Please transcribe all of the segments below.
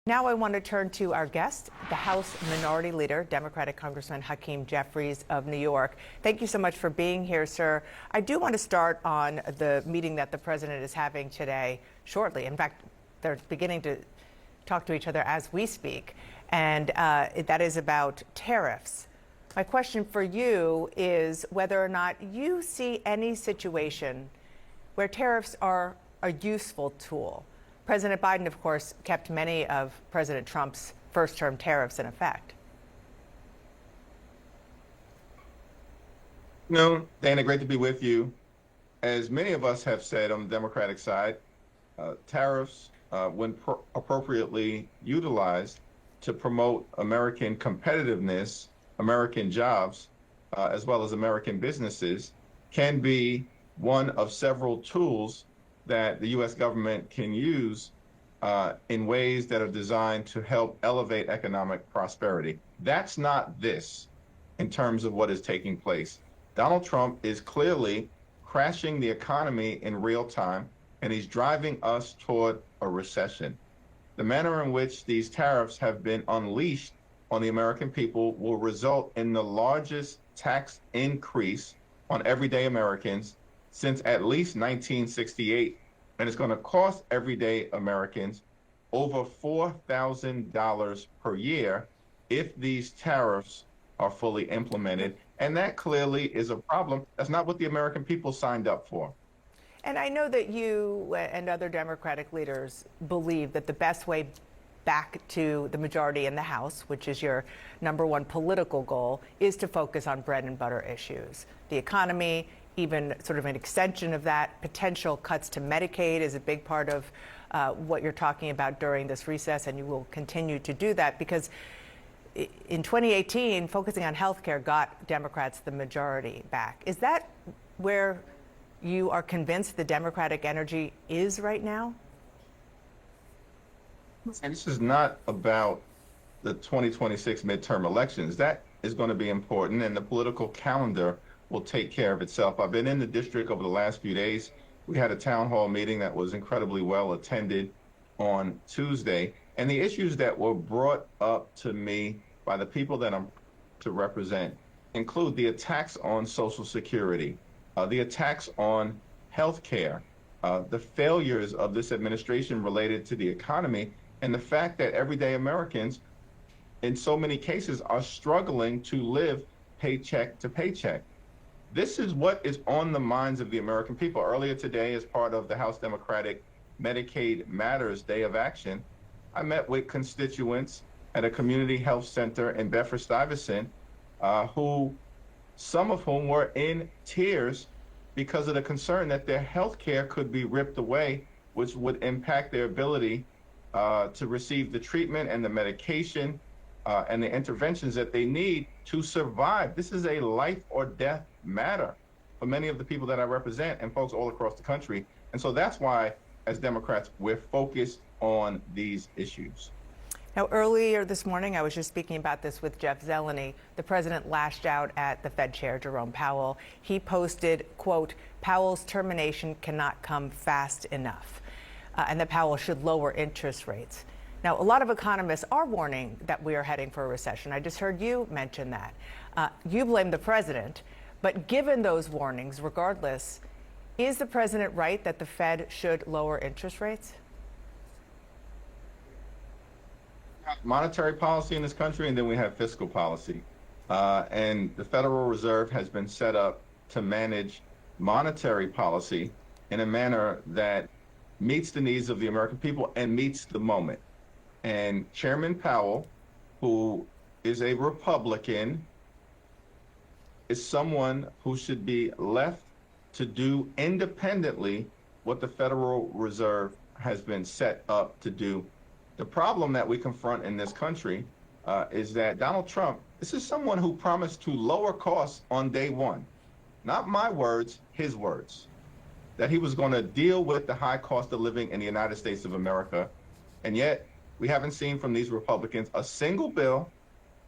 Now I want to turn to our guest, the House Minority Leader, Democratic Congressman Hakeem Jeffries of New York. Thank you so much for being here, sir. I do want to start on the meeting that the president is having today shortly. In fact, they're beginning to talk to each other as we speak, and that is about tariffs. My question for you is whether or not you see any situation where tariffs are a useful tool. President Biden, of course, kept many of President Trump's first-term tariffs in effect. No, Dana, great to be with you. As many of us have said on the Democratic side, tariffs, when appropriately utilized to promote American competitiveness, American jobs, as well as American businesses, can be one of several tools that the U.S. government can use in ways that are designed to help elevate economic prosperity. That's not this in terms of what is taking place. Donald Trump is clearly crashing the economy in real time, and he's driving us toward a recession. The manner in which these tariffs have been unleashed on the American people will result in the largest tax increase on everyday Americans since at least 1968, and it's going to cost everyday Americans over $4,000 per year if these tariffs are fully implemented. And that clearly is a problem. That's not what the American people signed up for. And I know that you and other Democratic leaders believe that the best way back to the majority in the House, which is your number one political goal, is to focus on bread and butter issues. The economy, even sort of an extension of that. Potential cuts to Medicaid is a big part of what you're talking about during this recess, and you will continue to do that because in 2018, focusing on health care got Democrats the majority back. Is that where you are convinced the Democratic energy is right now? And this is not about the 2026 midterm elections. That is going to be important, and the political calendar will take care of itself. I've been in the district over the last few days. We had a town hall meeting that was incredibly well attended on Tuesday. And the issues that were brought up to me by the people that I'm to represent include the attacks on Social Security, the attacks on health care, the failures of this administration related to the economy, and the fact that everyday Americans, in so many cases, are struggling to live paycheck to paycheck. This is what is on the minds of the American people. Earlier today, as part of the House Democratic Medicaid Matters Day of Action, I met with constituents at a community health center in Bedford-Stuyvesant, some of whom were in tears because of the concern that their health care could be ripped away, which would impact their ability to receive the treatment and the medication and the interventions that they need to survive. This is a life or death matter for many of the people that I represent and folks all across the country. And so that's why, as Democrats, we're focused on these issues. Now, earlier this morning, I was just speaking about this with Jeff Zeleny. The president lashed out at the Fed chair, Jerome Powell. He posted, quote, "Powell's termination cannot come fast enough," and that Powell should lower interest rates. Now, a lot of economists are warning that we are heading for a recession. I just heard you mention that. You blame the president, but given those warnings, regardless, is the president right that the Fed should lower interest rates? Monetary policy in this country, and then we have fiscal policy. And the Federal Reserve has been set up to manage monetary policy in a manner that meets the needs of the American people and meets the moment. And Chairman Powell, who is a Republican, is someone who should be left to do independently what the Federal Reserve has been set up to do. The problem that we confront in this country is that Donald Trump, this is someone who promised to lower costs on day one. Not my words, his words. That he was going to deal with the high cost of living in the United States of America. And yet, we haven't seen from these Republicans a single bill,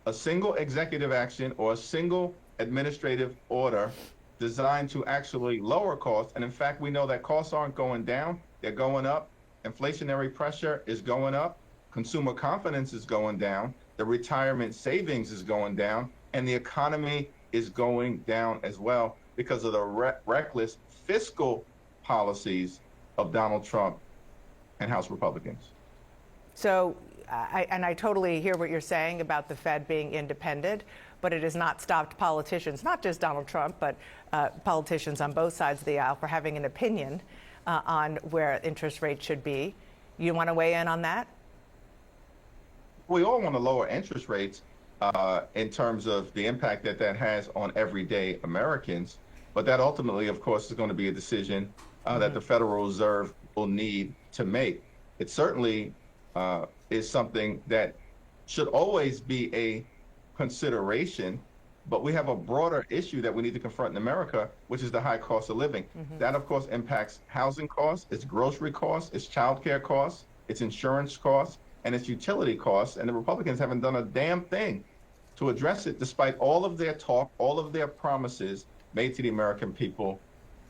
a single executive action, or a single administrative order designed to actually lower costs. And in fact, we know that costs aren't going down, they're going up. Inflationary pressure is going up. consumer confidence is going down, the retirement savings is going down, and the economy is going down as well because of the reckless fiscal policies of Donald Trump and House Republicans. So, I totally hear what you're saying about the Fed being independent, but it has not stopped politicians, not just Donald Trump, but politicians on both sides of the aisle, for having an opinion on where interest rates should be. You want to weigh in on that? We all want to lower interest rates in terms of the impact that that has on everyday Americans. But that ultimately, of course, is going to be a decision that the Federal Reserve will need to make. It certainly is something that should always be a consideration, but we have a broader issue that we need to confront in America, which is the high cost of living. That, of course, impacts housing costs, it's grocery costs, it's childcare costs, it's insurance costs, and it's utility costs. And the Republicans haven't done a damn thing to address it, despite all of their talk, all of their promises made to the American people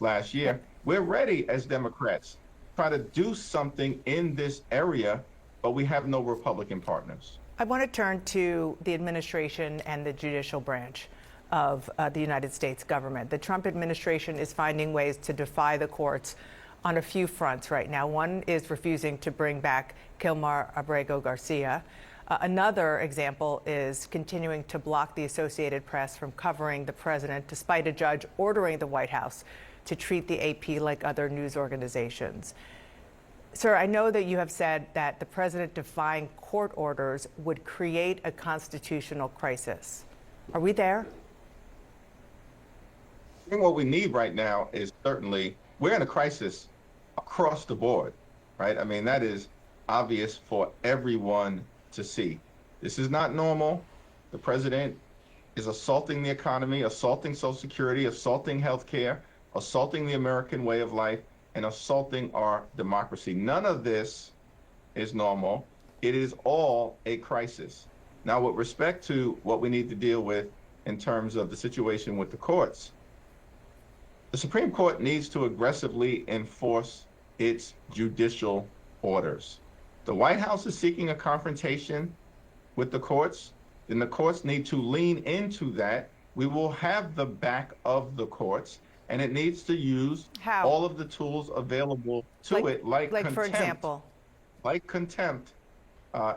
last year. We're ready as Democrats to try to do something in this area, but we have no Republican partners. I want to turn to the administration and the judicial branch of the United States government. The Trump administration is finding ways to defy the courts on a few fronts right now. One is refusing to bring back Kilmar Abrego Garcia. Another example is continuing to block the Associated Press from covering the president, despite a judge ordering the White House to treat the AP like other news organizations. Sir, I know that you have said that the president defying court orders would create a constitutional crisis. Are we there? I think what we need right now is certainly, we're in a crisis across the board, right? I mean, that is obvious for everyone to see. This is not normal. The president is assaulting the economy, assaulting Social Security, assaulting healthcare, assaulting the American way of life, and assaulting our democracy. None of this is normal. It is all a crisis. Now, with respect to what we need to deal with in terms of the situation with the courts, the Supreme Court needs to aggressively enforce its judicial orders. The White House is seeking a confrontation with the courts, then the courts need to lean into that. We will have the back of the courts, and it needs to use all of the tools available to it, like contempt, for example,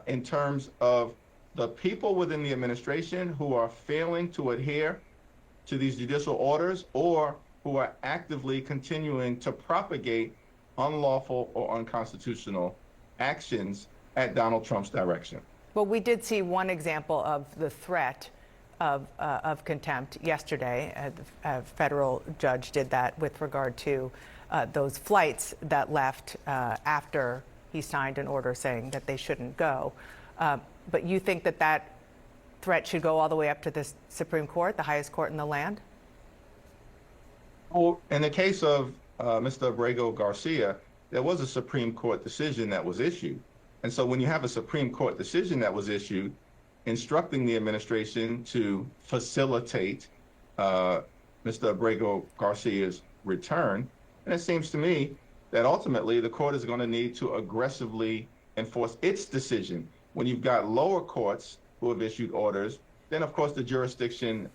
in terms of the people within the administration who are failing to adhere to these judicial orders or who are actively continuing to propagate unlawful or unconstitutional actions at Donald Trump's direction. Well, we did see one example of the threat of contempt yesterday. A federal judge did that with regard to those flights that left after he signed an order saying that they shouldn't go. But you think that that threat should go all the way up to the Supreme Court, the highest court in the land? Well, in the case of Mr. Abrego Garcia, there was a Supreme Court decision that was issued. And so when you have a Supreme Court decision that was issued instructing the administration to facilitate Mr. Abrego Garcia's return, and it seems to me that ultimately the court is going to need to aggressively enforce its decision. When you've got lower courts who have issued orders, then of course the jurisdiction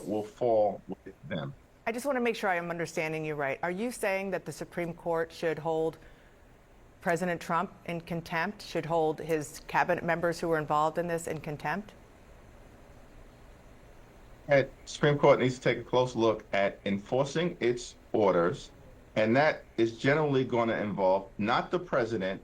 will fall with them. I just want to make sure I am understanding you right. Are you saying that the Supreme Court should hold President Trump in contempt, should hold his cabinet members who were involved in this in contempt? The Supreme Court needs to take a close look at enforcing its orders, and that is generally going to involve not the president,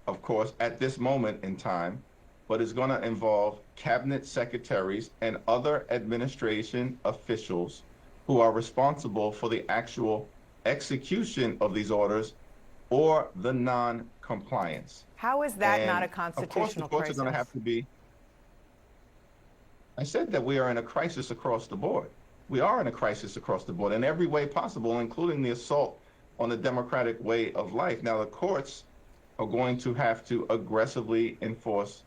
of course, at this moment in time, but is going to involve cabinet secretaries and other administration officials who are responsible for the actual execution of these orders or the non-compliance. How is that not a constitutional crisis? Of course, the courts are going to have to be. I said that we are in a crisis across the board. We are in a crisis across the board in every way possible, including the assault on the democratic way of life. Now, the courts are going to have to aggressively enforce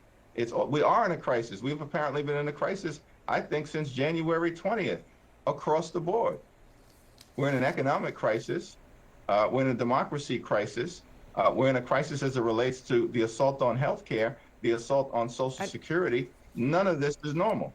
we are in a crisis. We've apparently been in a crisis, I think, since January 20th, across the board. We're in an economic crisis. We're in a democracy crisis. We're in a crisis as it relates to the assault on healthcare. the assault on Social Security, none of this is normal.